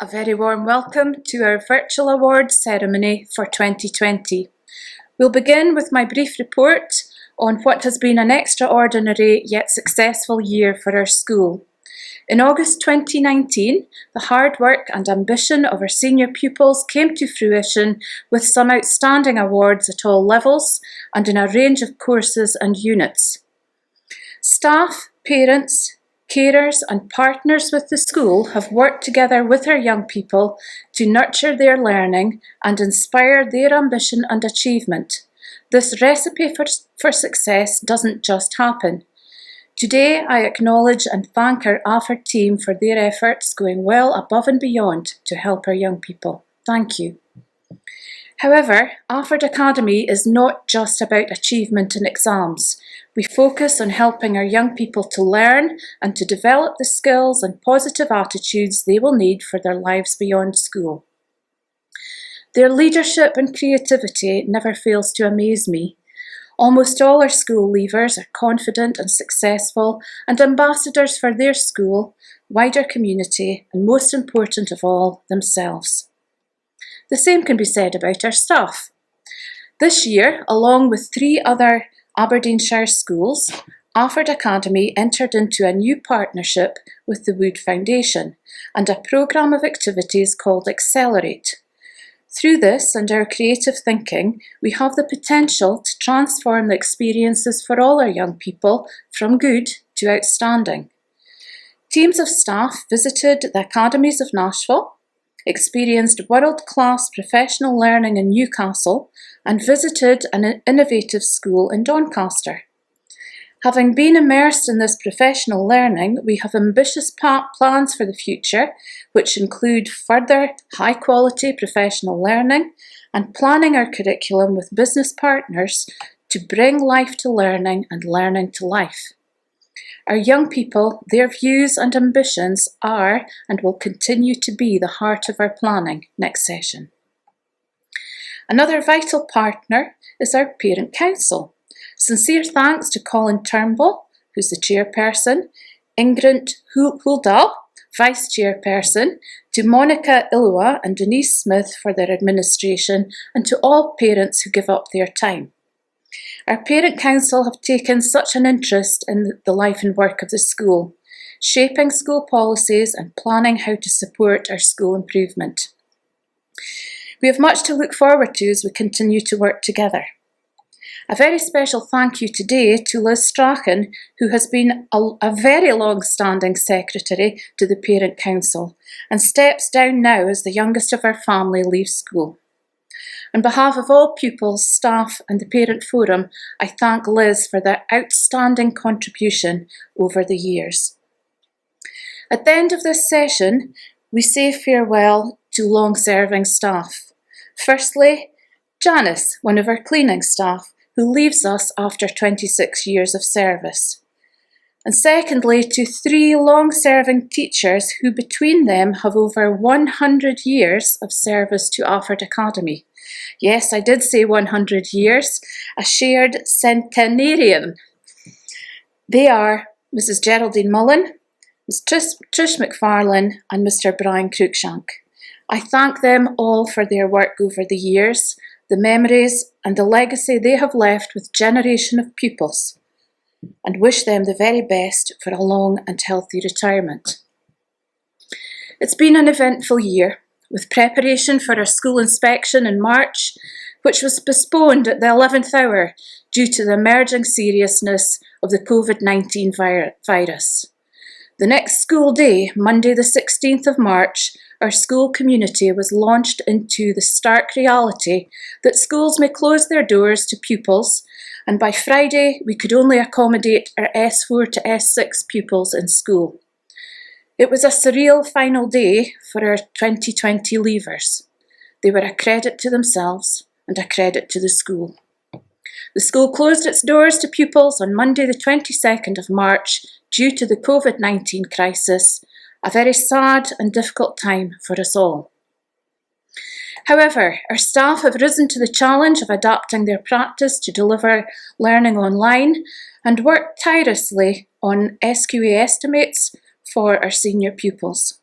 A very warm welcome to our virtual awards ceremony for 2020. We'll begin with my brief report on what has been an extraordinary yet successful year for our school. In August 2019, the hard work and ambition of our senior pupils came to fruition with some outstanding awards at all levels and in a range of courses and units. Staff, parents, carers and partners with the school have worked together with our young people to nurture their learning and inspire their ambition and achievement. This recipe for success doesn't just happen. Today, I acknowledge and thank our Alford team for their efforts going well above and beyond to help our young people. Thank you. However, Alford Academy is not just about achievement and exams. We focus on helping our young people to learn and to develop the skills and positive attitudes they will need for their lives beyond school. Their leadership and creativity never fails to amaze me. Almost all our school leavers are confident and successful and ambassadors for their school, wider community, and most important of all, themselves. The same can be said about our staff. This year, along with 3 other Aberdeenshire schools, Alford Academy entered into a new partnership with the Wood Foundation and a programme of activities called Accelerate. Through this and our creative thinking, we have the potential to transform the experiences for all our young people from good to outstanding. Teams of staff visited the academies of Nashville, experienced world-class professional learning in Newcastle, and visited an innovative school in Doncaster. Having been immersed in this professional learning, we have ambitious plans for the future, which include further high-quality professional learning and planning our curriculum with business partners to bring life to learning and learning to life. Our young people, their views and ambitions are and will continue to be the heart of our planning next session. Another vital partner is our Parent Council. Sincere thanks to Colin Turnbull, who's the chairperson, Ingrid Huldal, vice chairperson, to Monica Ilua and Denise Smith for their administration, and to all parents who give up their time. Our Parent Council have taken such an interest in the life and work of the school, shaping school policies and planning how to support our school improvement. We have much to look forward to as we continue to work together. A very special thank you today to Liz Strachan, who has been a very long-standing secretary to the Parent Council and steps down now as the youngest of our family leaves school. On behalf of all pupils, staff and the Parent Forum, I thank Liz for their outstanding contribution over the years. At the end of this session, we say farewell to long-serving staff. Firstly, Janice, one of our cleaning staff, who leaves us after 26 years of service. And secondly, to 3 long-serving teachers who between them have over 100 years of service to Alford Academy. Yes, I did say 100 years, a shared centenarian. They are Mrs. Geraldine Mullen, Ms. Trish McFarlane and Mr. Brian Cruikshank. I thank them all for their work over the years, the memories and the legacy they have left with generation of pupils, and wish them the very best for a long and healthy retirement. It's been an eventful year, with preparation for our school inspection in March, which was postponed at the 11th hour due to the emerging seriousness of the COVID-19 virus. The next school day, Monday the 16th of March, our school community was launched into the stark reality that schools may close their doors to pupils, and by Friday we could only accommodate our S4 to S6 pupils in school. It was a surreal final day for our 2020 leavers. They were a credit to themselves and a credit to the school. The school closed its doors to pupils on Monday the 22nd of March due to the COVID-19 crisis, a very sad and difficult time for us all. However, our staff have risen to the challenge of adapting their practice to deliver learning online and worked tirelessly on SQA estimates for our senior pupils.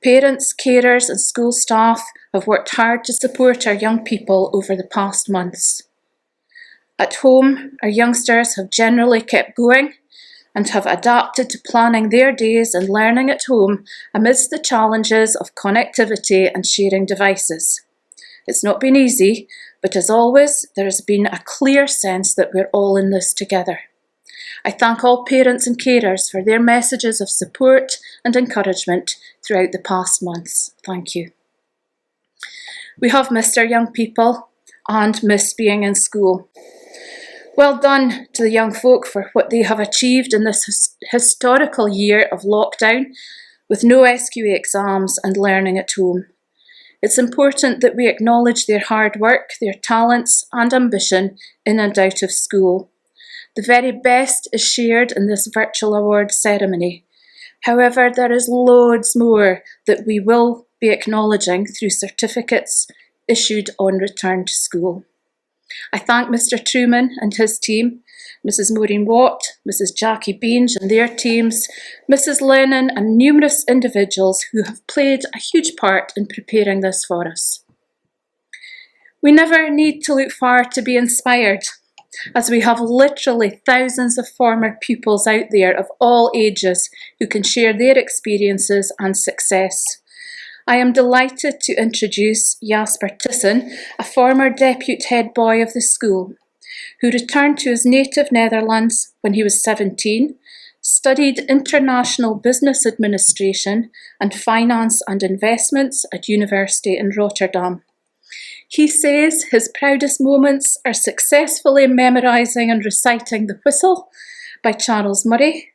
Parents, carers and school staff have worked hard to support our young people over the past months. At home, our youngsters have generally kept going and have adapted to planning their days and learning at home amidst the challenges of connectivity and sharing devices. It's not been easy, but as always, there has been a clear sense that we're all in this together. I thank all parents and carers for their messages of support and encouragement throughout the past months. Thank you. We have missed our young people and missed being in school. Well done to the young folk for what they have achieved in this historical year of lockdown with no SQA exams and learning at home. It's important that we acknowledge their hard work, their talents and ambition in and out of school. The very best is shared in this virtual awards ceremony. However, there is loads more that we will be acknowledging through certificates issued on return to school. I thank Mr. Truman and his team, Mrs. Maureen Watt, Mrs. Jackie Beenge and their teams, Mrs. Lennon and numerous individuals who have played a huge part in preparing this for us. We never need to look far to be inspired, as we have literally thousands of former pupils out there of all ages who can share their experiences and success. I am delighted to introduce Jasper Tissen, a former deputy head boy of the school, who returned to his native Netherlands when he was 17, studied international business administration and finance and investments at University in Rotterdam. He says his proudest moments are successfully memorising and reciting The Whistle by Charles Murray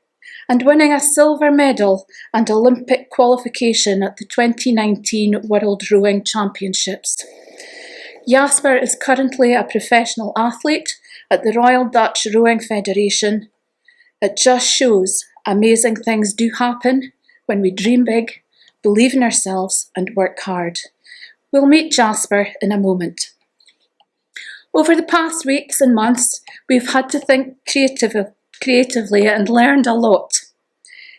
and winning a silver medal and Olympic qualification at the 2019 World Rowing Championships. Jasper is currently a professional athlete at the Royal Dutch Rowing Federation. It just shows amazing things do happen when we dream big, believe in ourselves and work hard. We'll meet Jasper in a moment. Over the past weeks and months, we've had to think creatively and learned a lot.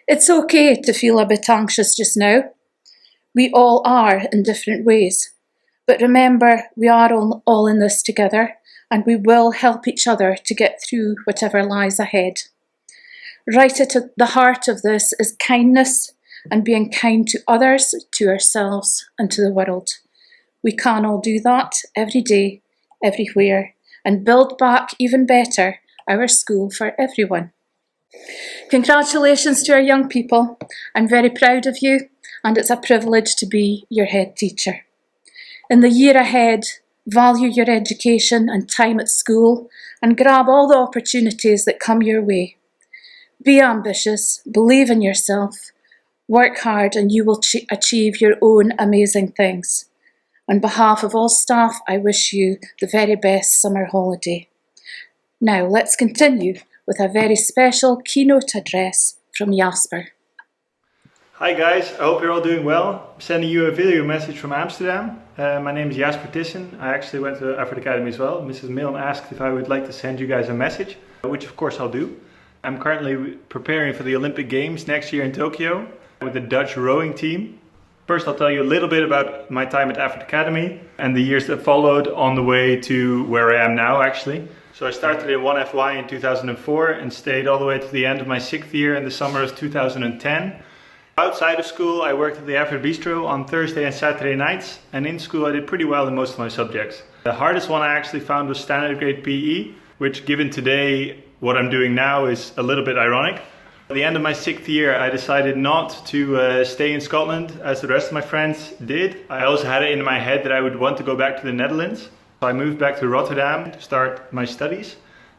It's okay to feel a bit anxious just now. We all are in different ways. But remember, we are all in this together and we will help each other to get through whatever lies ahead. Right at the heart of this is kindness and being kind to others, to ourselves and to the world. We can all do that every day, everywhere, and build back even better our school for everyone. Congratulations to our young people. I'm very proud of you and it's a privilege to be your head teacher. In the year ahead, value your education and time at school and grab all the opportunities that come your way. Be ambitious, believe in yourself, work hard and you will achieve your own amazing things. On behalf of all staff, I wish you the very best summer holiday. Now let's continue with a very special keynote address from Jasper. Hi guys, I hope you're all doing well. I'm sending you a video message from Amsterdam. My name is Jasper Tissen. I actually went to Alford Academy as well. Mrs. Milne asked if I would like to send you guys a message, which of course I'll do. I'm currently preparing for the Olympic Games next year in Tokyo with the Dutch rowing team. First, I'll tell you a little bit about my time at Alford Academy and the years that followed on the way to where I am now actually. So I started in 1FY in 2004 and stayed all the way to the end of my 6th year in the summer of 2010. Outside of school, I worked at the Alford Bistro on Thursday and Saturday nights, and in school I did pretty well in most of my subjects. The hardest one I actually found was standard grade PE, which given today what I'm doing now is a little bit ironic. At the end of my 6th year, I decided not to stay in Scotland as the rest of my friends did. I also had it in my head that I would want to go back to the Netherlands. So I moved back to Rotterdam to start my studies.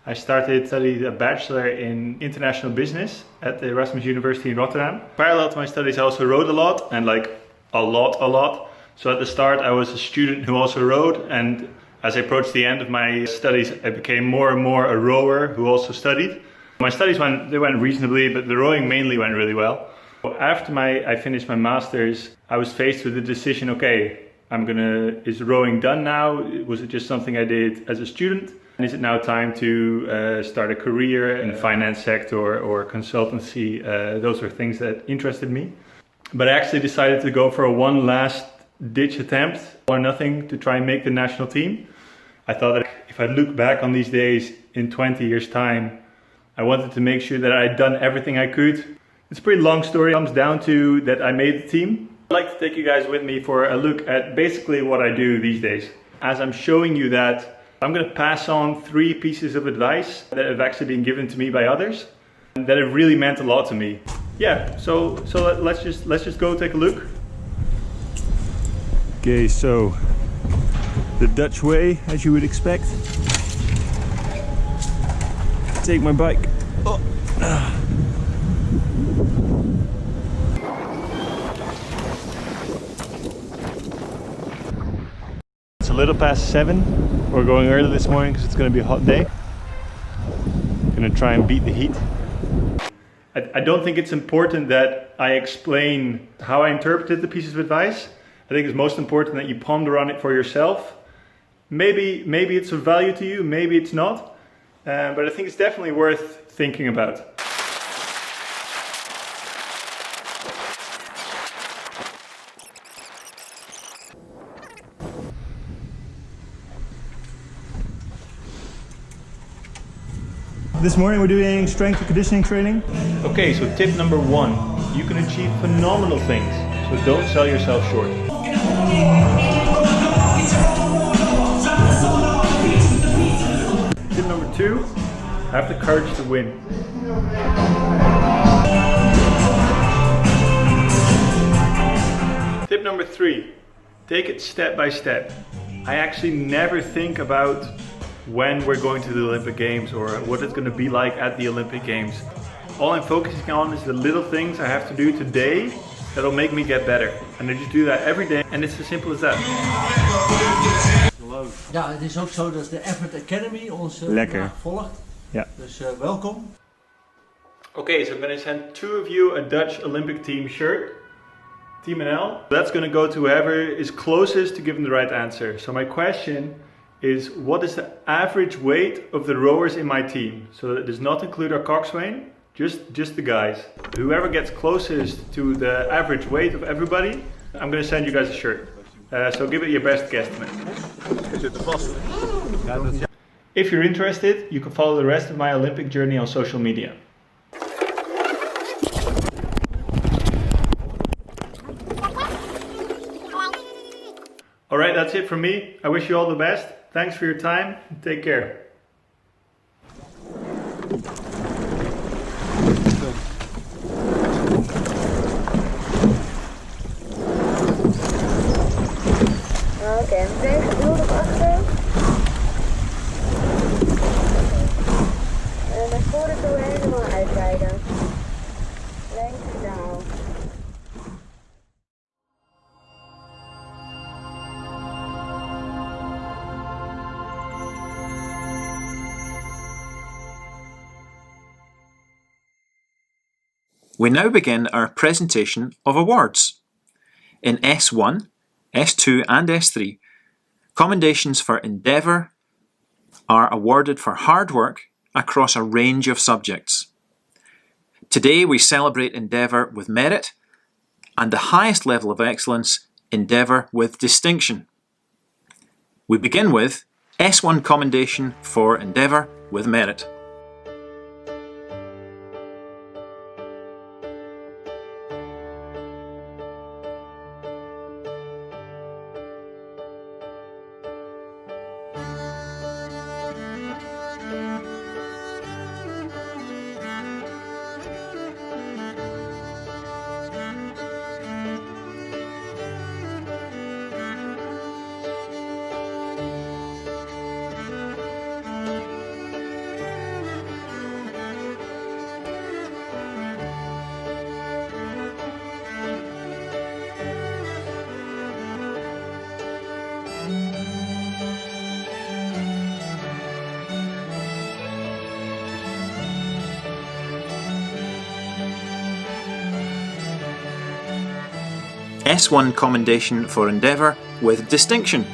I studied a bachelor in international business at the Erasmus University in Rotterdam. Parallel to my studies, I also rowed a lot and like a lot. So at the start, I was a student who also rowed, and as I approached the end of my studies, I became more and more a rower who also studied. My studies went reasonably, but the rowing mainly went really well. After I finished my master's, I was faced with the decision, okay, is rowing done now? Was it just something I did as a student? And is it now time to start a career in the finance sector or consultancy? Those are things that interested me. But I actually decided to go for a one last ditch attempt or nothing to try and make the national team. I thought that if I look back on these days in 20 years time, I wanted to make sure that I'd done everything I could. It's a pretty long story. It comes down to that I made the team. I'd like to take you guys with me for a look at basically what I do these days. As I'm showing you that, I'm going to pass on 3 pieces of advice that have actually been given to me by others and that have really meant a lot to me. Yeah, so let's just go take a look. Okay, so the Dutch way, as you would expect. Take my bike. Oh. It's a little past 7. We're going early this morning because it's going to be a hot day. Going to try and beat the heat. I don't think it's important that I explain how I interpreted the pieces of advice. I think it's most important that you ponder on it for yourself. Maybe it's of value to you, maybe it's not. But I think it's definitely worth thinking about. This morning we're doing strength and conditioning training. Okay, so tip number 1, you can achieve phenomenal things, so don't sell yourself short. Tip number 2, have the courage to win. Tip number 3, take it step by step. I actually never think about when we're going to the Olympic Games or what it's going to be like at the Olympic Games. All I'm focusing on is the little things I have to do today that'll make me get better. And I just do that every day and it's as simple as that. Ja, het is ook zo dat de Alford Academy ons volgt. Ja. Dus welkom. Okay, so I'm going to send 2 of you a Dutch Olympic team shirt. Team NL. That's going to go to whoever is closest to giving the right answer. So my question is, what is the average weight of the rowers in my team? So that does not include our coxswain, just the guys. Whoever gets closest to the average weight of everybody, I'm going to send you guys a shirt. So give it your best guesstimate. If you're interested, you can follow the rest of my Olympic journey on social media. Alright, that's it from me. I wish you all the best. Thanks for your time. Take care. Oké, meteen geduldig achter. En naar voren toe helemaal uitrijden. Links down. We now begin our presentation of awards. In S1, S2 and S3, commendations for Endeavour are awarded for hard work across a range of subjects. Today we celebrate Endeavour with merit and the highest level of excellence, Endeavour with distinction. We begin with S1 commendation for Endeavour with merit. S1 commendation for Endeavour with distinction.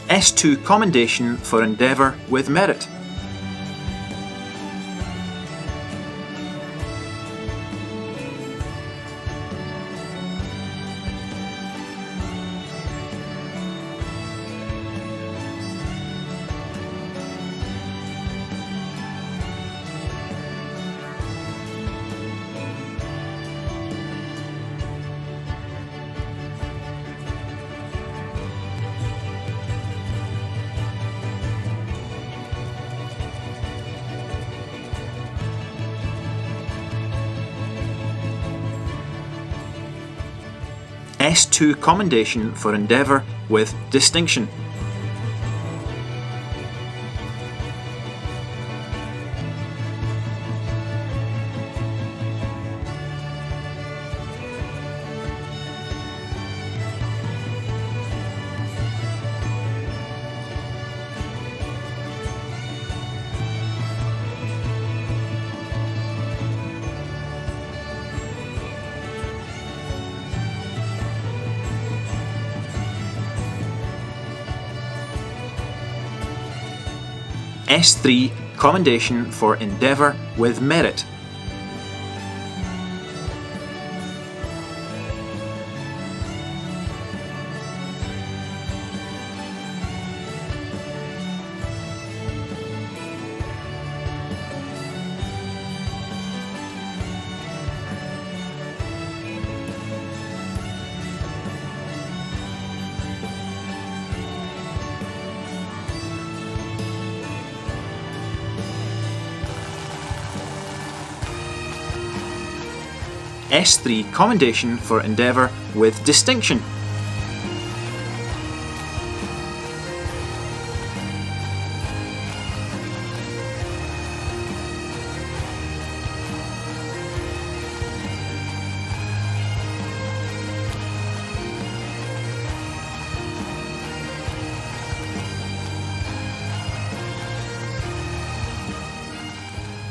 S2 Commendation for Endeavour with Merit. S2 Commendation for Endeavour with Distinction. S3 Commendation for Endeavour with Merit. S3 Commendation for Endeavour with Distinction.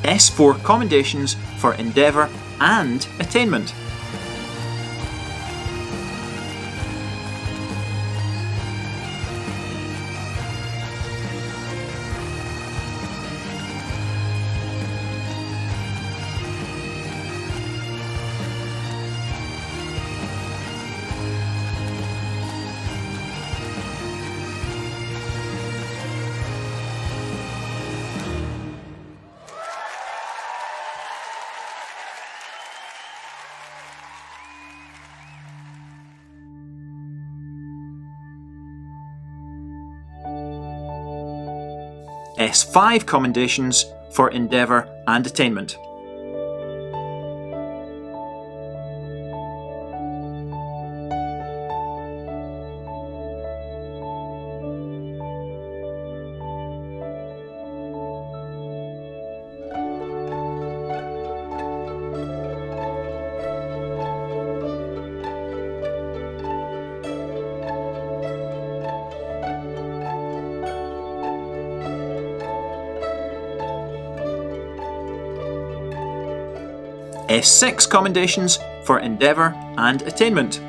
S4 Commendations for Endeavour and Attainment. S5 Commendations for Endeavour and Attainment. S6 Commendations for Endeavour and Attainment.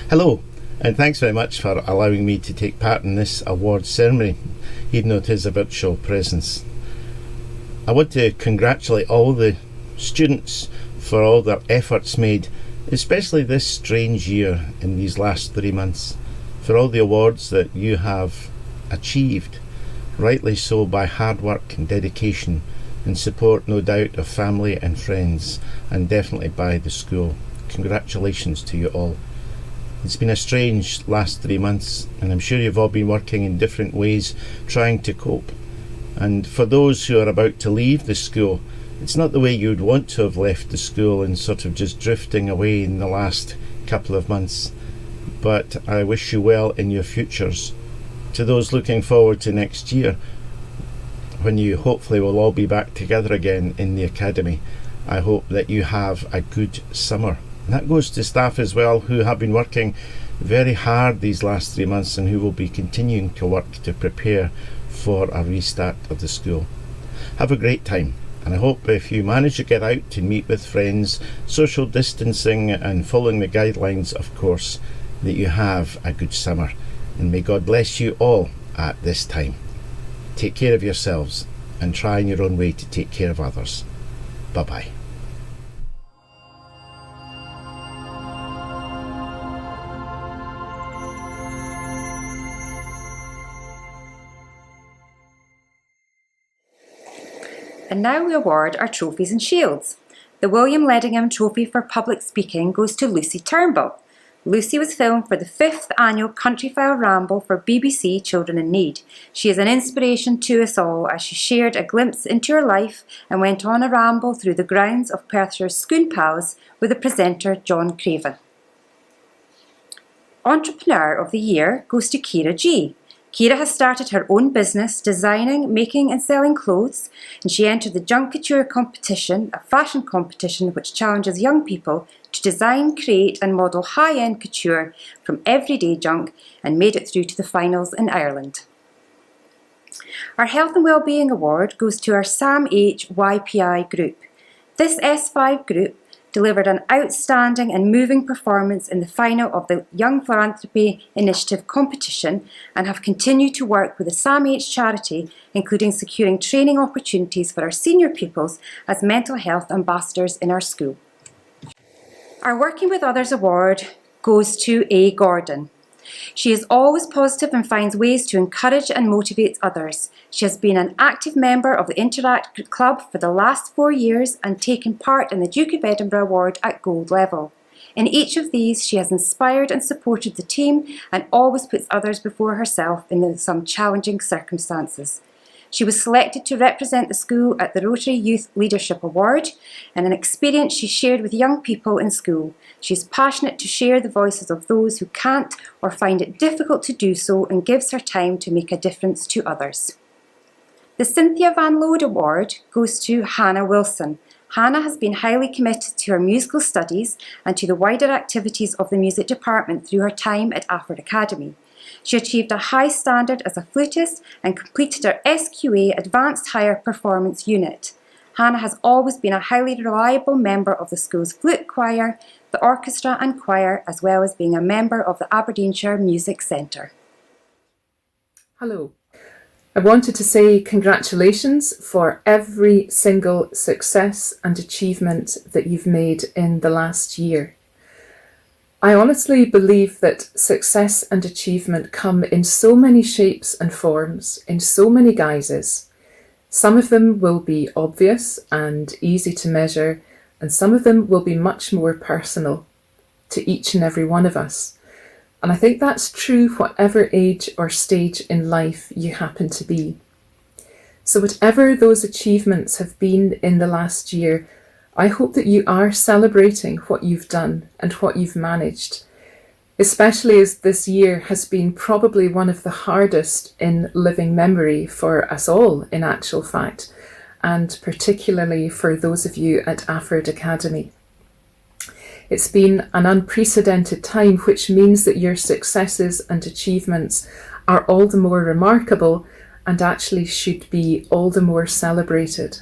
Hello, and thanks very much for allowing me to take part in this awards ceremony, even though it is a virtual presence. I want to congratulate all the students for all their efforts made, especially this strange year in these last 3 months, for all the awards that you have achieved, rightly so by hard work and dedication and support, no doubt, of family and friends, and definitely by the school. Congratulations to you all. It's been a strange last 3 months, and I'm sure you've all been working in different ways trying to cope. And for those who are about to leave the school, it's not the way you'd want to have left the school and sort of just drifting away in the last couple of months. But I wish you well in your futures. To those looking forward to next year, when you hopefully will all be back together again in the academy, I hope that you have a good summer. And that goes to staff as well, who have been working very hard these last 3 months and who will be continuing to work to prepare for a restart of the school. Have a great time, and I hope if you manage to get out to meet with friends, social distancing and following the guidelines, of course, that you have a good summer, and may God bless you all at this time. Take care of yourselves and try in your own way to take care of others. Bye-bye. And now we award our trophies and shields. The William Ledingham Trophy for Public Speaking goes to Lucy Turnbull. Lucy was filmed for the 5th annual Countryfile Ramble for BBC Children in Need. She is an inspiration to us all as she shared a glimpse into her life and went on a ramble through the grounds of Perthshire's Scone Palace with the presenter John Craven. Entrepreneur of the Year goes to Kira G. Kira has started her own business designing, making and selling clothes, and she entered the Junk Couture competition, a fashion competition which challenges young people to design, create and model high-end couture from everyday junk, and made it through to the finals in Ireland. Our Health and Wellbeing Award goes to our Sam H YPI group. This S5 group delivered an outstanding and moving performance in the final of the Young Philanthropy Initiative competition and have continued to work with the Sam H charity, including securing training opportunities for our senior pupils as mental health ambassadors in our school. Our Working with Others award goes to A. Gordon. She is always positive and finds ways to encourage and motivate others. She has been an active member of the Interact Club for the last 4 years and taken part in the Duke of Edinburgh Award at gold level. In each of these, she has inspired and supported the team and always puts others before herself in some challenging circumstances. She was selected to represent the school at the Rotary Youth Leadership Award, and an experience she shared with young people in school. She is passionate to share the voices of those who can't or find it difficult to do so, and gives her time to make a difference to others. The Cynthia Van Lode Award goes to Hannah Wilson. Hannah has been highly committed to her musical studies and to the wider activities of the music department through her time at Alford Academy. She achieved a high standard as a flutist and completed her SQA Advanced Higher Performance Unit. Hannah has always been a highly reliable member of the school's flute choir, the orchestra and choir, as well as being a member of the Aberdeenshire Music Centre. Hello. I wanted to say congratulations for every single success and achievement that you've made in the last year. I honestly believe that success and achievement come in so many shapes and forms, in so many guises. Some of them will be obvious and easy to measure, and some of them will be much more personal to each and every one of us. And I think that's true whatever age or stage in life you happen to be. So whatever those achievements have been in the last year, I hope that you are celebrating what you've done and what you've managed, especially as this year has been probably one of the hardest in living memory for us all, in actual fact, and particularly for those of you at Alford Academy. It's been an unprecedented time, which means that your successes and achievements are all the more remarkable and actually should be all the more celebrated.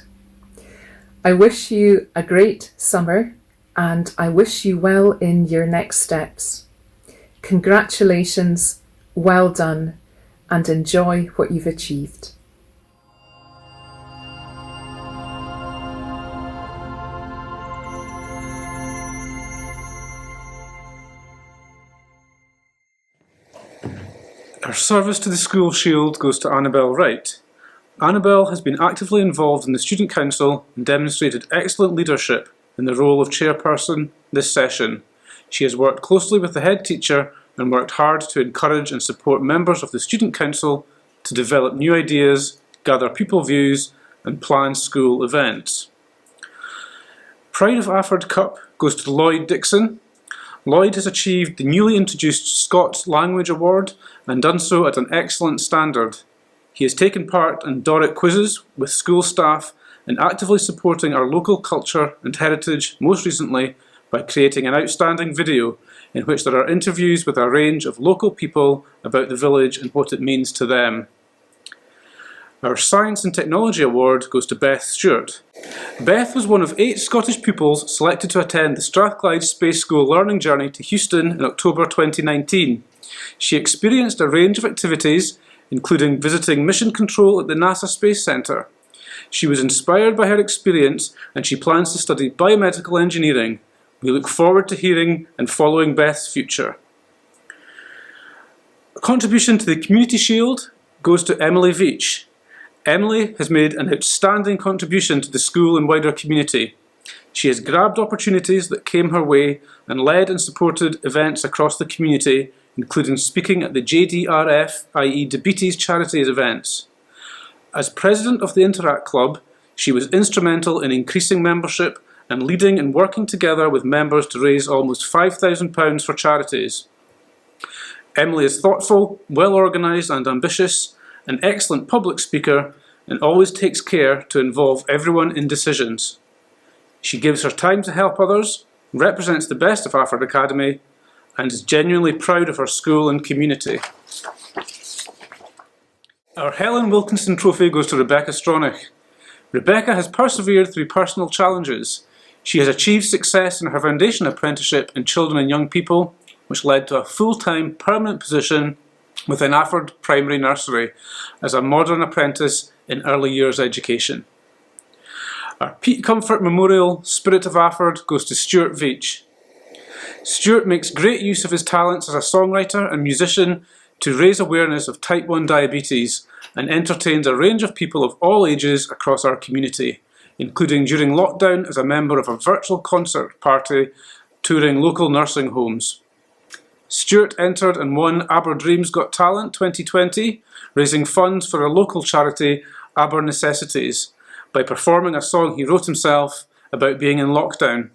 I wish you a great summer, and I wish you well in your next steps. Congratulations, well done, and enjoy what you've achieved. Our service to the school shield goes to Annabelle Wright. Annabelle has been actively involved in the Student Council and demonstrated excellent leadership in the role of chairperson this session. She has worked closely with the head teacher and worked hard to encourage and support members of the Student Council to develop new ideas, gather pupil views and plan school events. Pride of Alford Cup goes to Lloyd Dixon. Lloyd has achieved the newly introduced Scots Language Award and done so at an excellent standard. He has taken part in Doric quizzes with school staff and actively supporting our local culture and heritage, most recently by creating an outstanding video in which there are interviews with a range of local people about the village and what it means to them. Our Science and Technology Award goes to Beth Stewart. Beth was one of 8 Scottish pupils selected to attend the Strathclyde Space School learning journey to Houston in October 2019. She experienced a range of activities, including visiting mission control at the NASA Space Centre. She was inspired by her experience and she plans to study biomedical engineering. We look forward to hearing and following Beth's future. A contribution to the Community Shield goes to Emily Veach. Emily has made an outstanding contribution to the school and wider community. She has grabbed opportunities that came her way and led and supported events across the community, including speaking at the JDRF, i.e. Diabetes Charities events. As president of the Interact Club, she was instrumental in increasing membership and leading and working together with members to raise almost £5,000 for charities. Emily is thoughtful, well organised and ambitious, an excellent public speaker, and always takes care to involve everyone in decisions. She gives her time to help others, represents the best of Alford Academy, and is genuinely proud of her school and community. Our Helen Wilkinson Trophy goes to Rebecca Stronach. Rebecca has persevered through personal challenges. She has achieved success in her foundation apprenticeship in children and young people, which led to a full-time permanent position within Alford Primary Nursery as a modern apprentice in early years education. Our Pete Comfort Memorial Spirit of Alford goes to Stuart Veach. Stuart makes great use of his talents as a songwriter and musician to raise awareness of type 1 diabetes and entertains a range of people of all ages across our community, including during lockdown as a member of a virtual concert party touring local nursing homes. Stuart entered and won Aberdeen's Got Talent 2020, raising funds for a local charity, Aber Necessities, by performing a song he wrote himself about being in lockdown.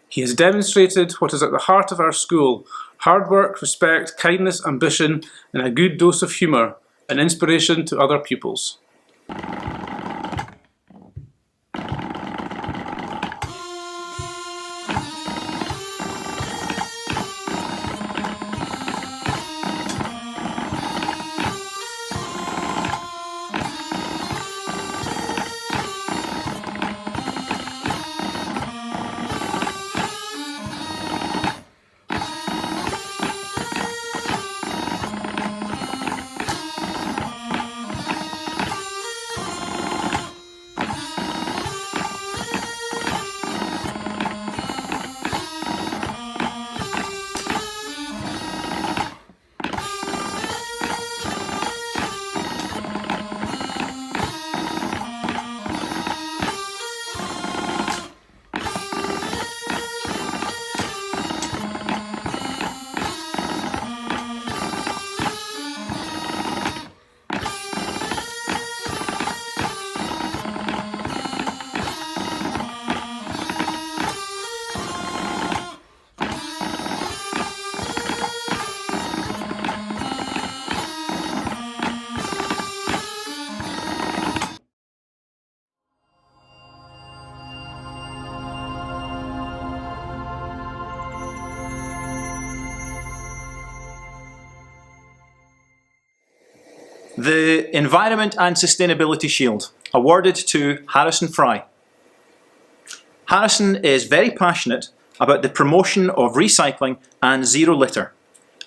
He has demonstrated what is at the heart of our school: hard work, respect, kindness, ambition, and a good dose of humour, an inspiration to other pupils. The Environment and Sustainability Shield, awarded to Harrison Fry. Harrison is very passionate about the promotion of recycling and zero litter.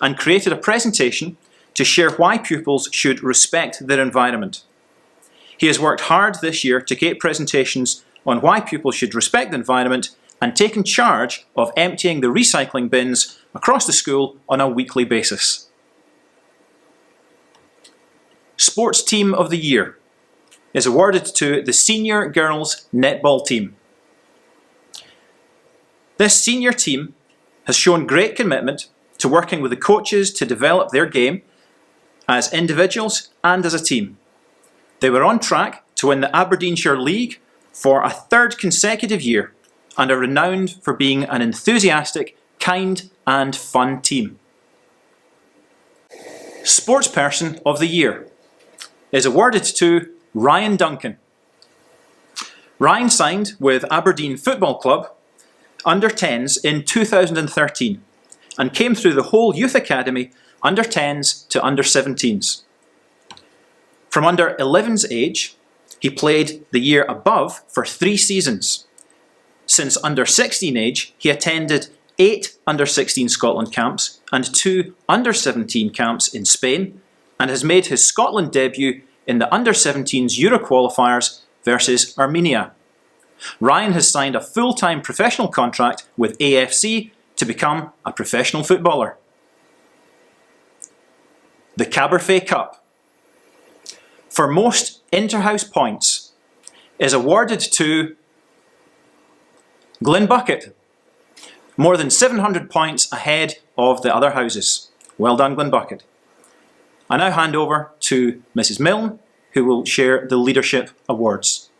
and created a presentation to share why pupils should respect their environment. He has worked hard this year to create presentations on why pupils should respect the environment and taken charge of emptying the recycling bins across the school on a weekly basis. Sports Team of the Year is awarded to the Senior Girls Netball Team. This senior team has shown great commitment to working with the coaches to develop their game as individuals and as a team. They were on track to win the Aberdeenshire League for a third consecutive year and are renowned for being an enthusiastic, kind and fun team. Sportsperson of the Year is awarded to Ryan Duncan. Ryan signed with Aberdeen Football Club under 10s in 2013 and came through the whole youth academy under 10s to under 17s. From under 11's age, he played the year above for 3 seasons. Since under 16 age, he attended 8 under 16 Scotland camps and 2 under 17 camps in Spain, and has made his Scotland debut in the under 17s Euro qualifiers versus Armenia. Ryan has signed a full-time professional contract with AFC to become a professional footballer. The Caberfet Cup, for most inter-house points, is awarded to Glen Bucket, more than 700 points ahead of the other houses. Well done, Glen Bucket. I now hand over to Mrs. Milne, who will share the Leadership Awards.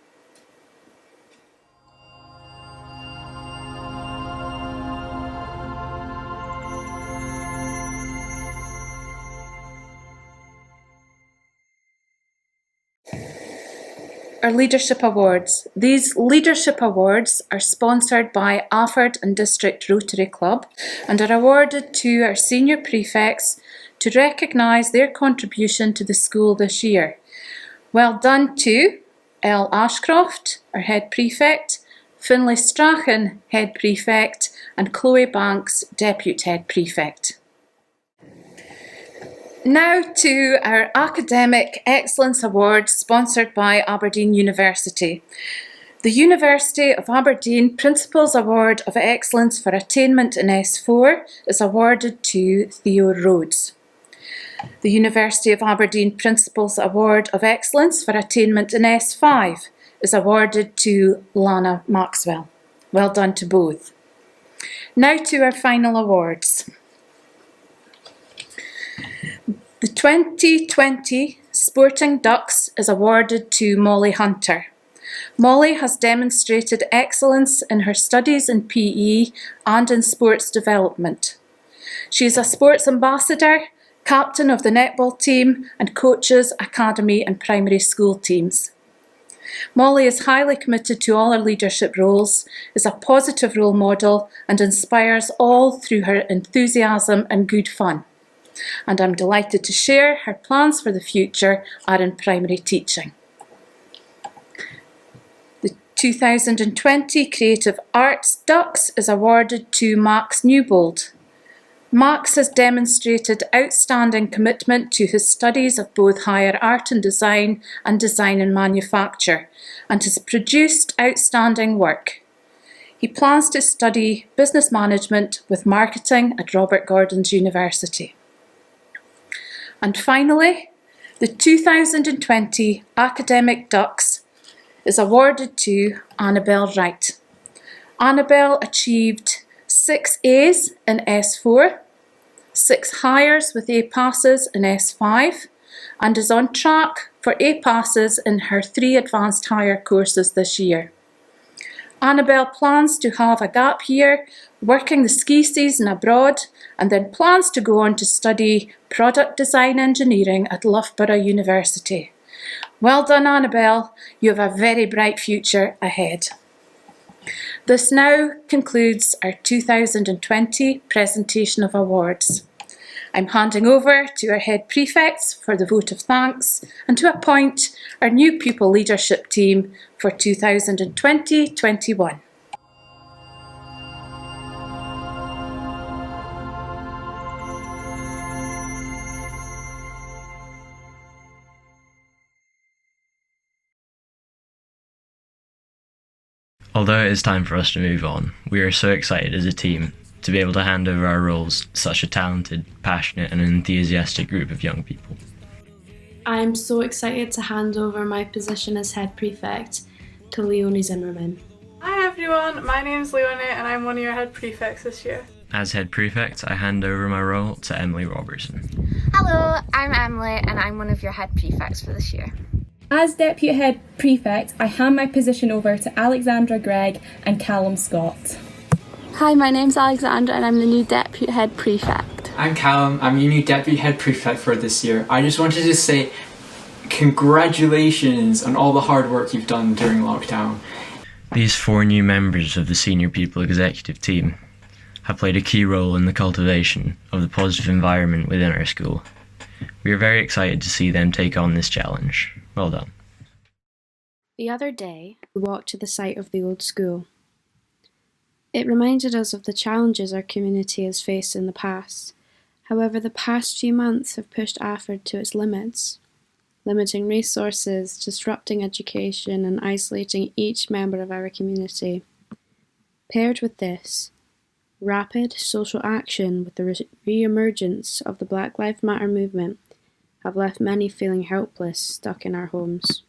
Our Leadership Awards. These Leadership Awards are sponsored by Alford and District Rotary Club and are awarded to our senior prefects to recognise their contribution to the school this year. Well done to Elle Ashcroft, our Head Prefect, Finlay Strachan, Head Prefect, and Chloe Banks, Deputy Head Prefect. Now to our Academic Excellence Awards sponsored by Aberdeen University. The University of Aberdeen Principals Award of Excellence for Attainment in S4 is awarded to Theo Rhodes. The University of Aberdeen Principals Award of Excellence for Attainment in S5 is awarded to Lana Maxwell. Well done to both. Now to our final awards. The 2020 Sporting Ducks is awarded to Molly Hunter. Molly has demonstrated excellence in her studies in PE and in sports development. She is a sports ambassador, captain of the netball team, and coaches academy and primary school teams. Molly is highly committed to all her leadership roles, is a positive role model, and inspires all through her enthusiasm and good fun. And I'm delighted to share her plans for the future are in primary teaching. The 2020 Creative Arts Ducks is awarded to Max Newbold. Max has demonstrated outstanding commitment to his studies of both higher art and design and manufacture, and has produced outstanding work. He plans to study business management with marketing at Robert Gordon's University. And finally, the 2020 Academic Ducks is awarded to Annabelle Wright. Annabelle achieved 6 A's in S4, 6 higher with A passes in S5, and is on track for A passes in her 3 advanced higher courses this year. Annabelle plans to have a gap year working the ski season abroad, and then plans to go on to study product design engineering at Loughborough University. Well done, Annabelle. You have a very bright future ahead. This now concludes our 2020 presentation of awards. I'm handing over to our head prefects for the vote of thanks and to appoint our new pupil leadership team for 2020-21. Although it is time for us to move on, we are so excited as a team to be able to hand over our roles to such a talented, passionate and enthusiastic group of young people. I'm so excited to hand over my position as head prefect to Leonie Zimmerman. Hi everyone, my name's Leonie and I'm one of your head prefects this year. As head prefect, I hand over my role to Emily Robertson. Hello, I'm Emily and I'm one of your head prefects for this year. As Deputy Head Prefect, I hand my position over to Alexandra Gregg and Callum Scott. Hi, my name's Alexandra and I'm the new Deputy Head Prefect. I'm Callum, I'm your new Deputy Head Prefect for this year. I just wanted to say congratulations on all the hard work you've done during lockdown. These 4 new members of the Senior People Executive team have played a key role in the cultivation of the positive environment within our school. We are very excited to see them take on this challenge. Well done. The other day, we walked to the site of the old school. It reminded us of the challenges our community has faced in the past. However, the past few months have pushed Alford to its limits, limiting resources, disrupting education and isolating each member of our community. Paired with this, rapid social action with the re-emergence of the Black Lives Matter movement have left many feeling helpless, stuck in our homes.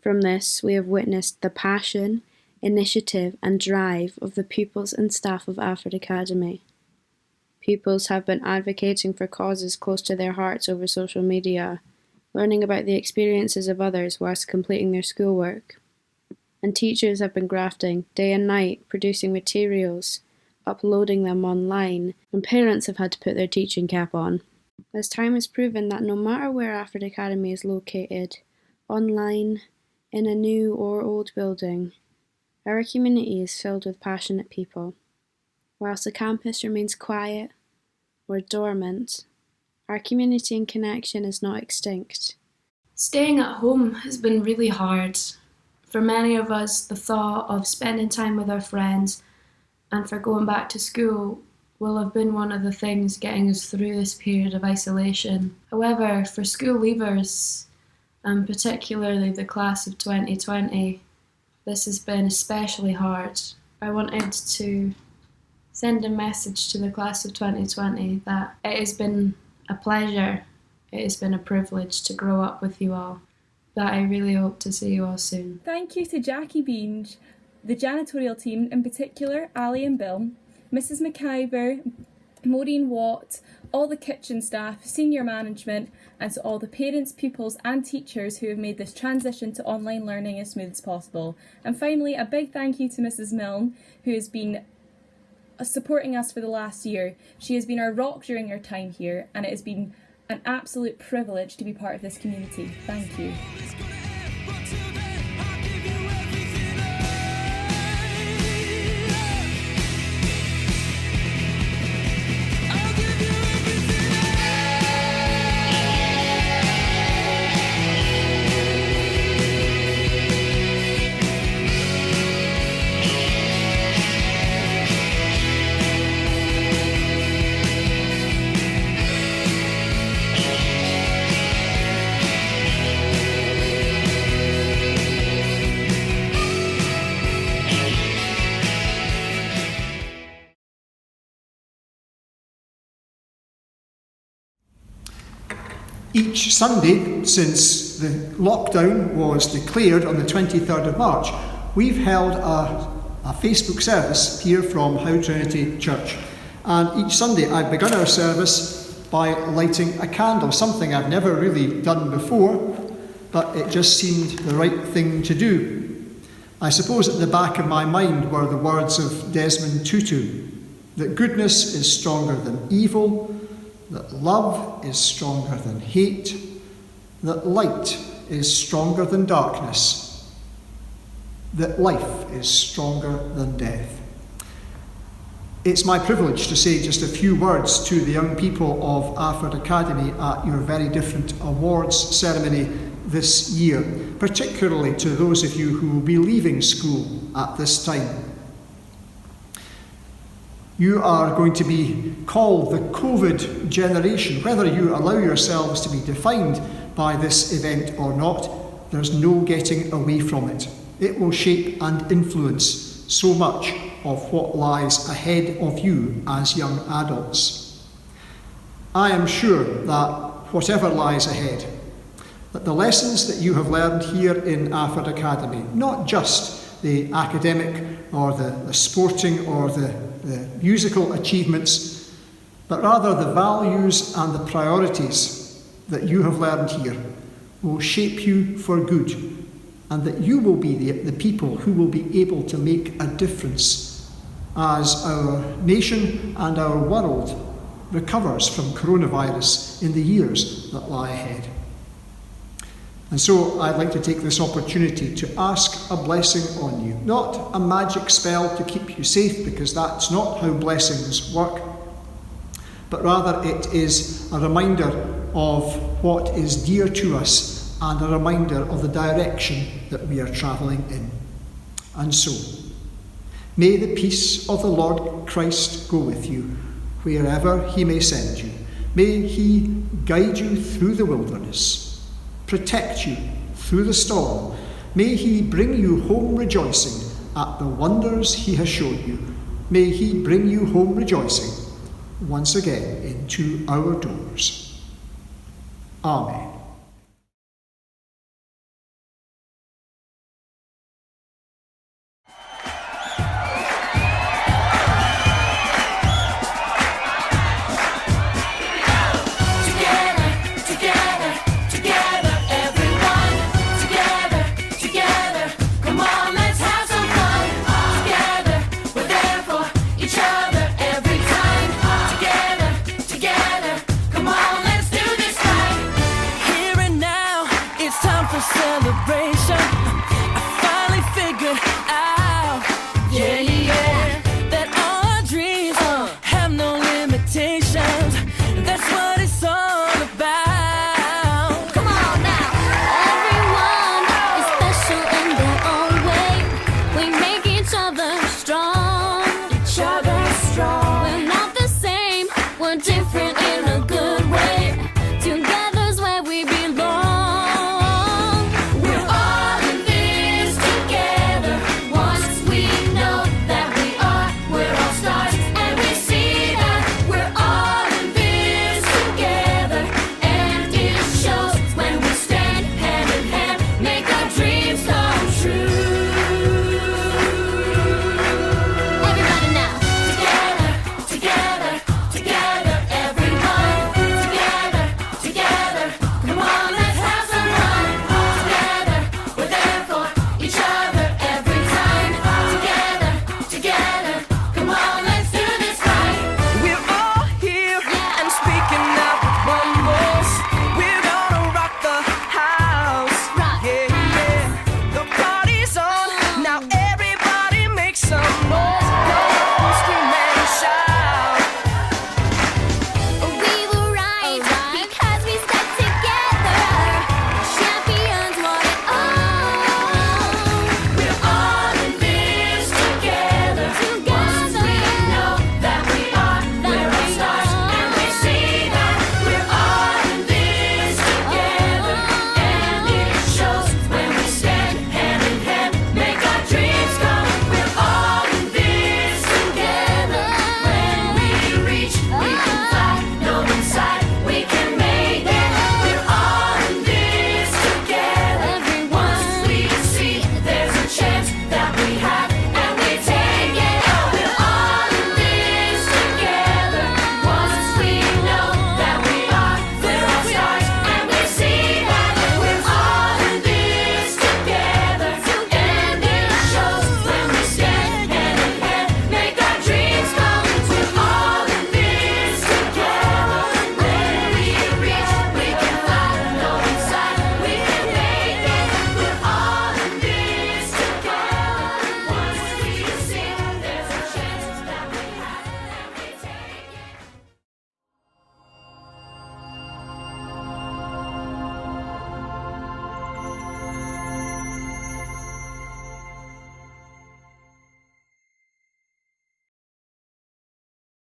From this, we have witnessed the passion, initiative and drive of the pupils and staff of Alford Academy. Pupils have been advocating for causes close to their hearts over social media, learning about the experiences of others whilst completing their schoolwork. And teachers have been grafting day and night, producing materials, uploading them online, and parents have had to put their teaching cap on. As time has proven that no matter where Alford Academy is located, online, in a new or old building, our community is filled with passionate people. Whilst the campus remains quiet or dormant, our community and connection is not extinct. Staying at home has been really hard. For many of us, the thought of spending time with our friends and for going back to school will have been one of the things getting us through this period of isolation. However, for school leavers, and particularly the class of 2020, this has been especially hard. I wanted to send a message to the class of 2020 that it has been a pleasure, it has been a privilege to grow up with you all, that I really hope to see you all soon. Thank you to Jackie Beange, the janitorial team, in particular Ali and Bill, Mrs McIver, Maureen Watt, all the kitchen staff, senior management, and to all the parents, pupils and teachers who have made this transition to online learning as smooth as possible. And finally, a big thank you to Mrs Milne, who has been supporting us for the last year. She has been our rock during our time here, and it has been an absolute privilege to be part of this community. Thank you. Each Sunday since the lockdown was declared on the 23rd of March, we've held a Facebook service here from How Trinity Church. And each Sunday I've begun our service by lighting a candle, something I've never really done before, but it just seemed the right thing to do. I suppose at the back of my mind were the words of Desmond Tutu, that goodness is stronger than evil, that love is stronger than hate, that light is stronger than darkness, that life is stronger than death. It's my privilege to say just a few words to the young people of Alford Academy at your very different awards ceremony this year, particularly to those of you who will be leaving school at this time. You are going to be called the COVID generation. Whether you allow yourselves to be defined by this event or not, there's no getting away from it. It will shape and influence so much of what lies ahead of you as young adults. I am sure that whatever lies ahead, that the lessons that you have learned here in Alford Academy, not just the academic or the sporting or the musical achievements, but rather the values and the priorities that you have learned here will shape you for good, and that you will be the people who will be able to make a difference as our nation and our world recovers from coronavirus in the years that lie ahead. And so I'd like to take this opportunity to ask a blessing on you. Not a magic spell to keep you safe, because that's not how blessings work, but rather it is a reminder of what is dear to us and a reminder of the direction that we are travelling in. And so, may the peace of the Lord Christ go with you wherever he may send you. May he guide you through the wilderness, protect you through the storm. May he bring you home rejoicing at the wonders he has shown you. May he bring you home rejoicing once again into our doors. Amen.